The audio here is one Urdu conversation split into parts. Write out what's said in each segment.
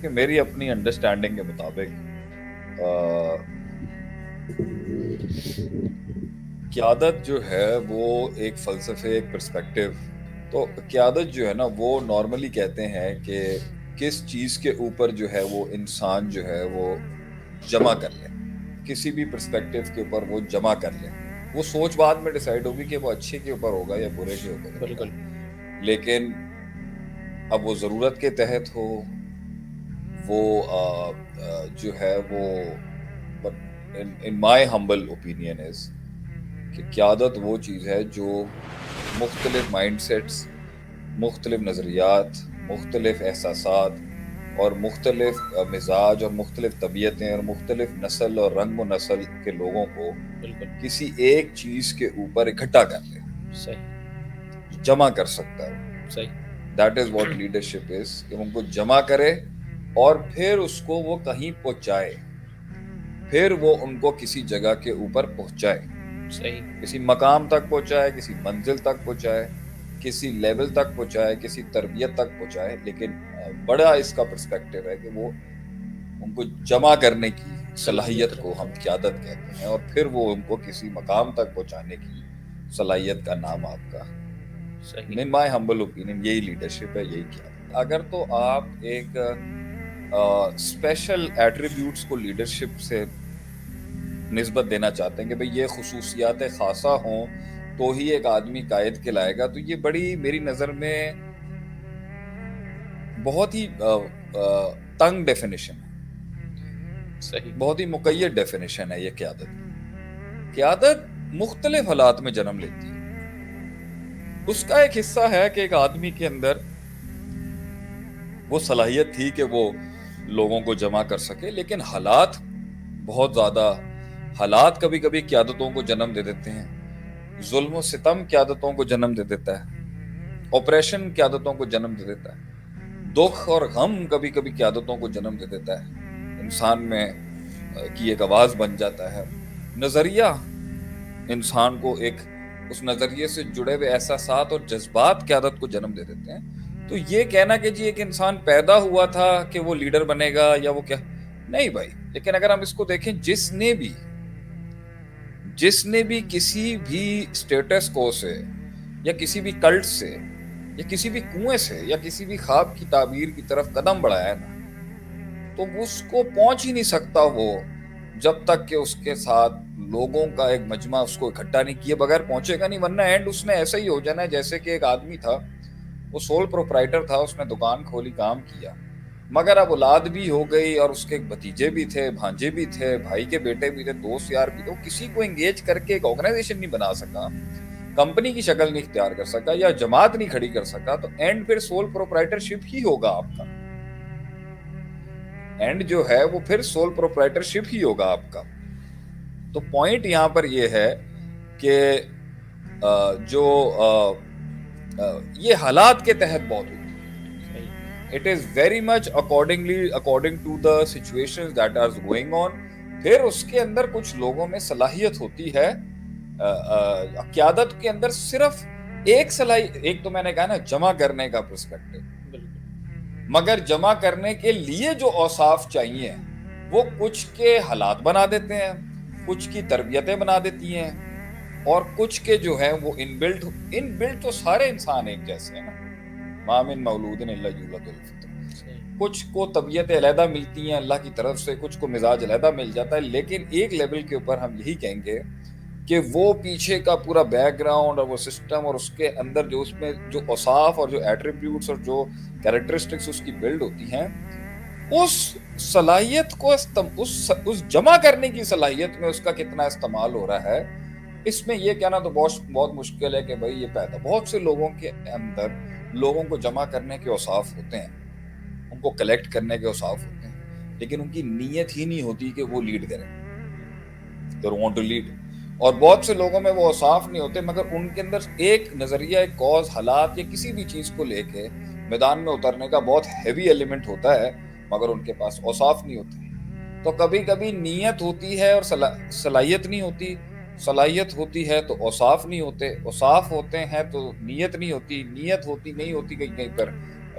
کہ میری اپنی انڈرسٹینڈنگ کے مطابق قیادت جو ہے وہ ایک فلسفے، ایک پرسپیکٹو. تو قیادت جو ہے نا وہ نارملی کہتے ہیں کہ کس چیز کے اوپر جو ہے وہ انسان جو ہے وہ جمع کر لے، کسی بھی پرسپیکٹو کے اوپر وہ جمع کر لے. وہ سوچ بعد میں ڈیسائیڈ ہوگی کہ وہ اچھے کے اوپر ہوگا یا برے کے اوپر ہوگا. بالکل. لیکن اب وہ ضرورت کے تحت ہو، وہ جو ہے وہ ان مائی ہمبل اوپینین از کہ قیادت وہ چیز ہے جو مختلف مائنڈ سیٹس، مختلف نظریات، مختلف احساسات اور مختلف مزاج اور مختلف طبیعتیں اور مختلف نسل اور رنگ و نسل کے لوگوں کو بالکل کسی ایک چیز کے اوپر اکٹھا کر لے، صحیح جمع کر سکتا ہے. صحیح. That is what leadership is, کہ ان کو جمع کرے اور پھر اس کو وہ کہیں پہنچائے، پھر وہ ان کو کسی جگہ کے اوپر پہنچائے، صحیح. کسی مقام تک پہنچائے، کسی منزل تک پہنچائے، کسی لیول تک پہنچائے، کسی تربیت تک پہنچائے. لیکن بڑا اس کا پرسپیکٹو ہے کہ وہ ان کو جمع کرنے کی صلاحیت کو ہم قیادت کہتے ہیں، اور پھر وہ ان کو کسی مقام تک پہنچانے کی صلاحیت کا نام آپ کا صحیح. ان مائی ہمبل اوپینین یہی لیڈرشپ ہے، یہی قیادت. اگر تو آپ ایک اسپیشل ایٹریبیوٹس کو لیڈرشپ سے نسبت دینا چاہتے ہیں کہ بھئی یہ خصوصیات خاصہ ہوں تو ہی ایک آدمی قائد کہلائے گا، تو یہ بڑی میری نظر میں بہت ہی تنگ ڈیفینیشن ہے، صحیح. بہت ہی مقید ڈیفینیشن ہے یہ قیادت کی. قیادت مختلف حالات میں جنم لیتی ہے. اس کا ایک حصہ ہے کہ ایک آدمی کے اندر وہ صلاحیت تھی کہ وہ لوگوں کو جمع کر سکے، لیکن حالات بہت زیادہ، حالات کبھی کبھی قیادتوں کو جنم دے دیتے ہیں. ظلم و ستم قیادتوں کو جنم دے دیتا ہے، آپریشن قیادتوں کو جنم دے دیتا ہے، دکھ اور غم کبھی کبھی قیادتوں کو جنم دے دیتا ہے، انسان میں کی ایک آواز بن جاتا ہے. نظریہ انسان کو ایک اس نظریے سے جڑے ہوئے احساسات اور جذبات قیادت کو جنم دے دیتے ہیں. تو یہ کہنا کہ جی ایک انسان پیدا ہوا تھا کہ وہ لیڈر بنے گا یا وہ کیا، نہیں بھائی. لیکن اگر ہم اس کو دیکھیں، جس نے بھی کسی بھی اسٹیٹس کو سے یا کسی بھی کلٹ سے یا کسی بھی کنویں سے یا کسی بھی خواب کی تعبیر کی طرف قدم بڑھایا ہے نا، تو اس کو پہنچ ہی نہیں سکتا وہ جب تک کہ اس کے ساتھ لوگوں کا ایک مجمع اس کو اکٹھا نہیں کیے بغیر پہنچے گا نہیں. ورنہ اینڈ اس نے ایسا ہی ہو جانا ہے جیسے کہ ایک آدمی تھا، وہ سول پروپرائٹر تھا، اس نے دکان کھولی، کام کیا، مگر اب اولاد بھی ہو گئی اور اس کے بھتیجے بھی تھے، بھانجے بھی تھے، بھائی کے بیٹے بھی تھے، دوست یار بھی تھے. وہ کسی کو انگیج کر کے ایک آرگنائزیشن نہیں بنا سکا، کمپنی کی شکل نہیں اختیار کر سکا یا جماعت نہیں کھڑی کر سکا. تو اینڈ پھر سول پروپرائٹرشپ ہی ہوگا آپ کا، اینڈ جو ہے وہ پھر سول پروپرائٹرشپ ہی ہوگا آپ کا. تو پوائنٹ یہاں پر یہ ہے کہ جو یہ حالات کے تحت بہت ہوتی ہے. It is very much according to the situations that are going on. پھر اس کے اندر کچھ لوگوں میں صلاحیت ہوتی ہے. قیادت کے اندر صرف ایک صلاحیت، ایک تو میں نے کہا نا جمع کرنے کا پرسپیکٹو، مگر جمع کرنے کے لیے جو اوصاف چاہیے وہ کچھ کے حالات بنا دیتے ہیں، کچھ کی تربیتیں بنا دیتی ہیں، اور کچھ کے جو ہیں وہ ان بلٹ تو سارے انسان ایک جیسے ہیں نا، ما من مولود الا یولد الفطر. کچھ کو طبیعتیں علیحدہ ملتی ہیں اللہ کی طرف سے، کچھ کو مزاج علیحدہ مل جاتا ہے. لیکن ایک لیول کے اوپر ہم یہی کہیں گے کہ وہ پیچھے کا پورا بیک گراؤنڈ اور وہ سسٹم اور اس کے اندر جو اس میں جو اوصاف اور جو ایٹریبیوٹس اور جو کیریکٹرسٹکس اس کی بلڈ ہوتی ہیں، اس صلاحیت کو اس جمع کرنے کی صلاحیت میں اس کا کتنا استعمال ہو رہا ہے. اس میں یہ کہنا تو بہت مشکل ہے کہ بھائی یہ پیدا بہت سے لوگوں کے اندر لوگوں کو جمع کرنے کے اوصاف ہوتے ہیں، ان کو کلیکٹ کرنے کے اوصاف ہوتے ہیں، لیکن ان کی نیت ہی نہیں ہوتی کہ وہ لیڈ کریں، they want to lead. اور بہت سے لوگوں میں وہ اوصاف نہیں ہوتے، مگر ان کے اندر ایک نظریہ، ایک کاز، حالات یا کسی بھی چیز کو لے کے میدان میں اترنے کا بہت ہیوی ایلیمنٹ ہوتا ہے، مگر ان کے پاس اوصاف نہیں ہوتے. تو کبھی کبھی نیت ہوتی ہے اور صلاحیت نہیں ہوتی، صلاحیت ہوتی ہے تو اوصاف نہیں ہوتے، اوصاف ہوتے ہیں تو نیت نہیں ہوتی، نیت ہوتی نہیں ہوتی کہیں پر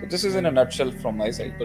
So this is in a nutshell from my side.